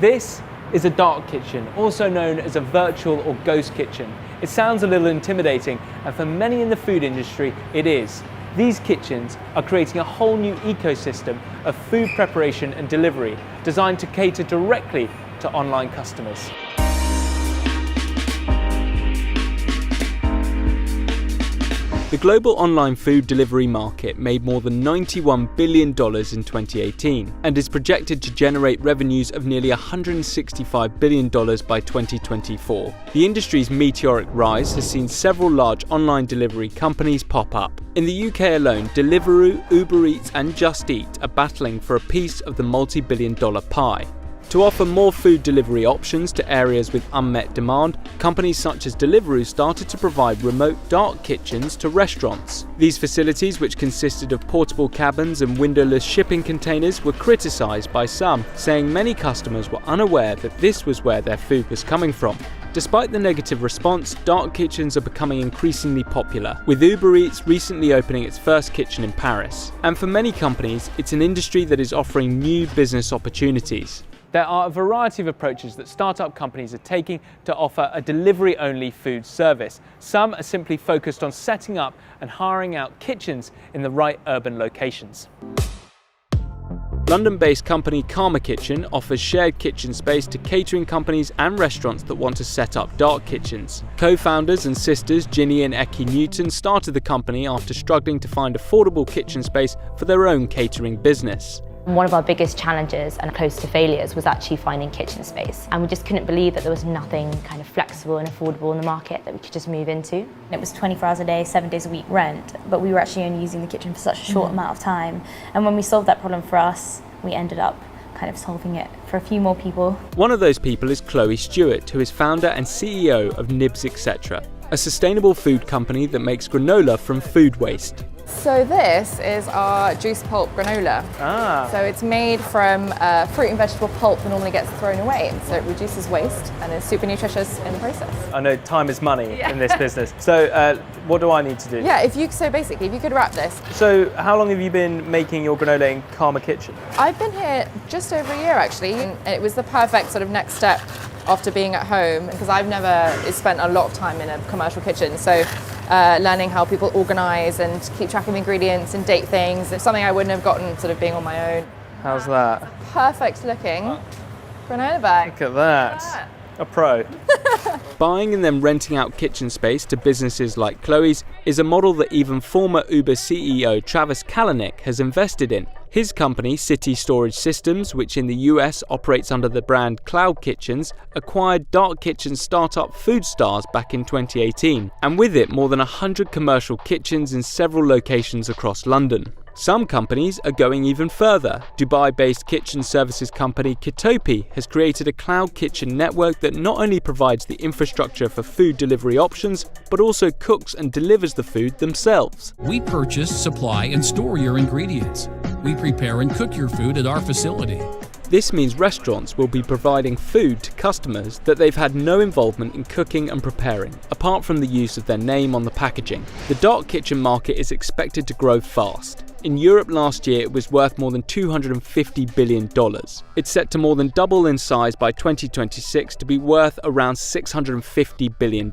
This is a dark kitchen, also known as a virtual or ghost kitchen. It sounds a little intimidating, and for many in the food industry, it is. These kitchens are creating a whole new ecosystem of food preparation and delivery, designed to cater directly to online customers. The global online food delivery market made more than $91 billion in 2018 and is projected to generate revenues of nearly $165 billion by 2024. The industry's meteoric rise has seen several large online delivery companies pop up. In the UK alone, Deliveroo, Ubereats and Just Eat are battling for a piece of the multi-billion-dollar pie. To offer more food delivery options to areas with unmet demand, companies such as Deliveroo started to provide remote dark kitchens to restaurants. These facilities, which consisted of portable cabins and windowless shipping containers, were criticised by some, saying many customers were unaware that this was where their food was coming from. Despite the negative response, dark kitchens are becoming increasingly popular, with Ubereats recently opening its first kitchen in Paris. And for many companies, it's an industry that is offering new business opportunities. There are a variety of approaches that startup companies are taking to offer a delivery-only food service. Some are simply focused on setting up and hiring out kitchens in the right urban locations. London-based company Karma Kitchen offers shared kitchen space to catering companies and restaurants that want to set up dark kitchens. Co-founders and sisters Ginny and Eki Newton started the company after struggling to find affordable kitchen space for their own catering business. One of our biggest challenges and close to failures was actually finding kitchen space. And we just couldn't believe that there was nothing kind of flexible and affordable in the market that we could just move into. It was 24 hours a day, 7 days a week rent, but we were actually only using the kitchen for such a short amount of time. And when we solved that problem for us, we ended up kind of solving it for a few more people. One of those people is Chloe Stewart, who is founder and CEO of Nibs Etc., a sustainable food company that makes granola from food waste. So this is our juice pulp granola. So it's made from fruit and vegetable pulp that normally gets thrown away. So it reduces waste and is super nutritious in the process. I know time is money in this business. So what do I need to do? Yeah, so basically, if you could wrap this. So how long have you been making your granola in Karma Kitchen? I've been here just over a year actually, and it was the perfect sort of next step after being at home, because I've never spent a lot of time in a commercial kitchen. So learning how people organise and keep track of ingredients and date things, it's something I wouldn't have gotten sort of being on my own. How's that? Perfect looking granola bag. Look at that. A pro. Buying and then renting out kitchen space to businesses like Chloe's is a model that even former Uber CEO Travis Kalanick has invested in. His company, City Storage Systems, which in the US operates under the brand Cloud Kitchens, acquired dark kitchen startup Food Stars back in 2018, and with it more than 100 commercial kitchens in several locations across London. Some companies are going even further. Dubai-based kitchen services company Kitopi has created a cloud kitchen network that not only provides the infrastructure for food delivery options, but also cooks and delivers the food themselves. We purchase, supply, and store your ingredients. We prepare and cook your food at our facility. This means restaurants will be providing food to customers that they've had no involvement in cooking and preparing, apart from the use of their name on the packaging. The dark kitchen market is expected to grow fast. In Europe last year, it was worth more than $250 billion. It's set to more than double in size by 2026 to be worth around $650 billion.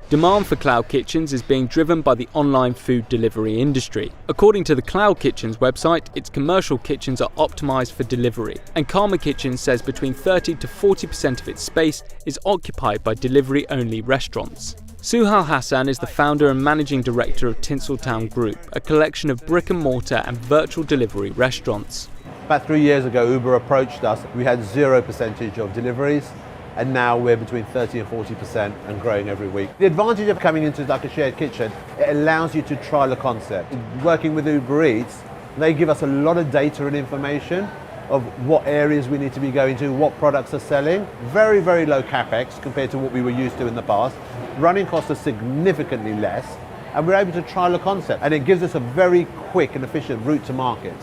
Demand for cloud kitchens is being driven by the online food delivery industry. According to the Cloud Kitchens website, its commercial kitchens are optimized for delivery, and Karma Kitchen says between 30 to 40% of its space is occupied by delivery-only restaurants. Suhail Hassan is the founder and managing director of Tinseltown Group, a collection of brick-and-mortar and virtual delivery restaurants. About 3 years ago, Uber approached us. We had 0% of deliveries, and now we're between 30 and 40% and growing every week. The advantage of coming into like a shared kitchen, it allows you to trial a concept. Working with Ubereats, they give us a lot of data and information of what areas we need to be going to, what products are selling. Very, very low capex compared to what we were used to in the past. Running costs are significantly less, and we're able to trial a concept, and it gives us a very quick and efficient route to market.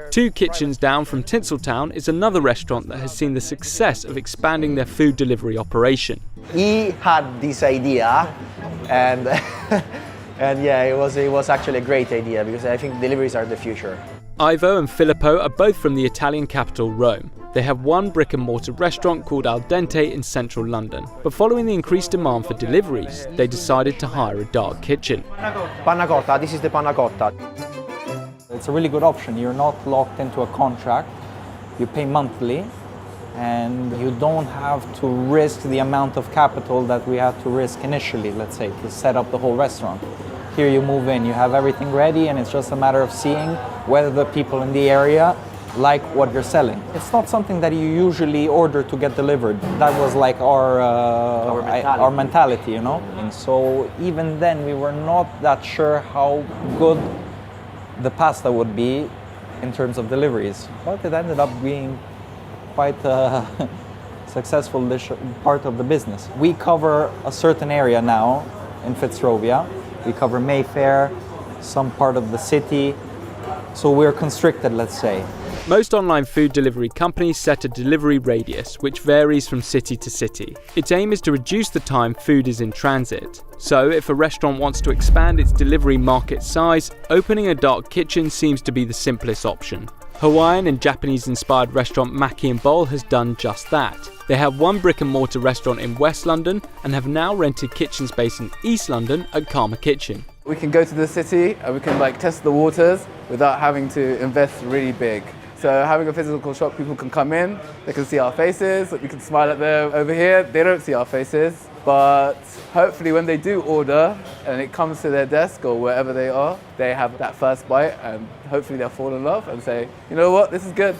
2 kitchens down from Tinseltown is another restaurant that has seen the success of expanding their food delivery operation. He had this idea, and yeah, it was actually a great idea, because I think deliveries are the future. Ivo and Filippo are both from the Italian capital, Rome. They have one brick-and-mortar restaurant called Al Dente in central London. But following the increased demand for deliveries, they decided to hire a dark kitchen. Panna cotta, this is the panna cotta. It's a really good option. You're not locked into a contract. You pay monthly, and you don't have to risk the amount of capital that we had to risk initially, let's say, to set up the whole restaurant. Here you move in, you have everything ready, and it's just a matter of seeing whether the people in the area like what you're selling. It's not something that you usually order to get delivered. That was like our mentality, you know? And so even then we were not that sure how good the pasta would be in terms of deliveries, but it ended up being quite a successful part of the business. We cover a certain area now in Fitzrovia. We cover Mayfair, some part of the city, so we're constricted, let's say. Most online food delivery companies set a delivery radius, which varies from city to city. Its aim is to reduce the time food is in transit. So if a restaurant wants to expand its delivery market size, opening a dark kitchen seems to be the simplest option. Hawaiian and Japanese-inspired restaurant Maki & Bowl has done just that. They have one brick-and-mortar restaurant in West London and have now rented kitchen space in East London at Karma Kitchen. We can go to the city and we can test the waters without having to invest really big. So having a physical shop, people can come in, they can see our faces, we can smile at them. Over here, they don't see our faces, but hopefully when they do order and it comes to their desk or wherever they are, they have that first bite and hopefully they'll fall in love and say, you know what, this is good.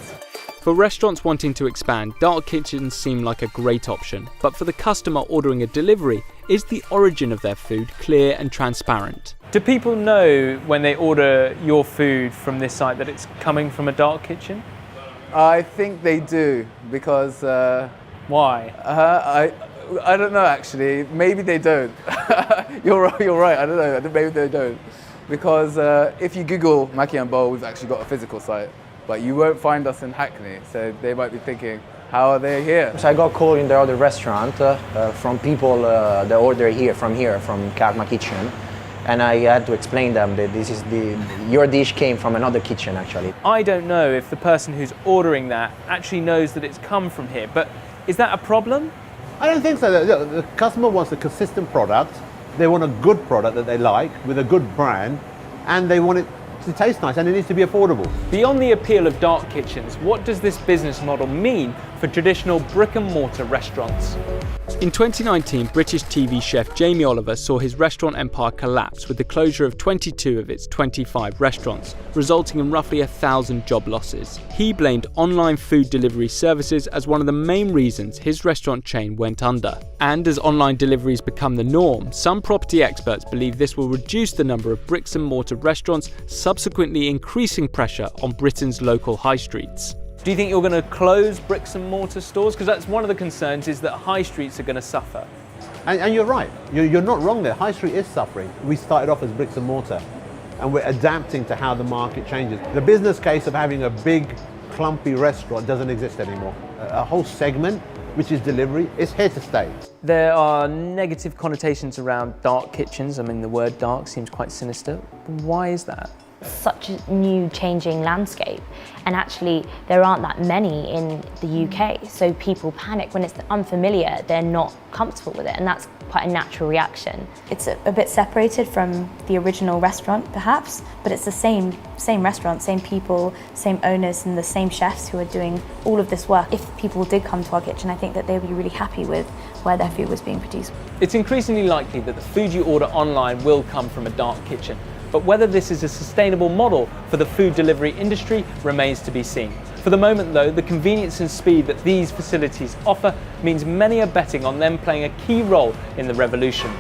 For restaurants wanting to expand, dark kitchens seem like a great option, but for the customer ordering a delivery, is the origin of their food clear and transparent? Do people know when they order your food from this site that it's coming from a dark kitchen? I think they do because... Why? I don't know actually, maybe they don't. You're right, I don't know, maybe they don't. Because if you Google Maki & Bowl, we've actually got a physical site. But you won't find us in Hackney, so they might be thinking, how are they here? So I got called in the other restaurant from people that order from Karma Kitchen, and I had to explain them that this is your dish came from another kitchen actually. I don't know if the person who's ordering that actually knows that it's come from here, but is that a problem? I don't think so. The customer wants a consistent product. They want a good product that they like with a good brand, and they want it to taste nice, and it needs to be affordable. Beyond the appeal of dark kitchens, what does this business model mean for traditional brick-and-mortar restaurants? In 2019, British TV chef Jamie Oliver saw his restaurant empire collapse with the closure of 22 of its 25 restaurants, resulting in roughly 1,000 job losses. He blamed online food delivery services as one of the main reasons his restaurant chain went under. And as online deliveries become the norm, some property experts believe this will reduce the number of bricks and mortar restaurants, subsequently increasing pressure on Britain's local high streets. Do you think you're going to close bricks and mortar stores? Because that's one of the concerns, is that high streets are going to suffer. And you're right, you're not wrong there. High street is suffering. We started off as bricks and mortar, and we're adapting to how the market changes. The business case of having a big, clumpy restaurant doesn't exist anymore. A whole segment, which is delivery, is here to stay. There are negative connotations around dark kitchens. I mean, the word dark seems quite sinister. Why is that? Such a new changing landscape, and actually there aren't that many in the UK, so people panic when it's unfamiliar. They're not comfortable with it, and that's quite a natural reaction. It's a bit separated from the original restaurant perhaps, but it's the same restaurant, same people, same owners, and the same chefs who are doing all of this work. If people did come to our kitchen, I think that they would be really happy with where their food was being produced. It's increasingly likely that the food you order online will come from a dark kitchen. But whether this is a sustainable model for the food delivery industry remains to be seen. For the moment though, the convenience and speed that these facilities offer means many are betting on them playing a key role in the revolution.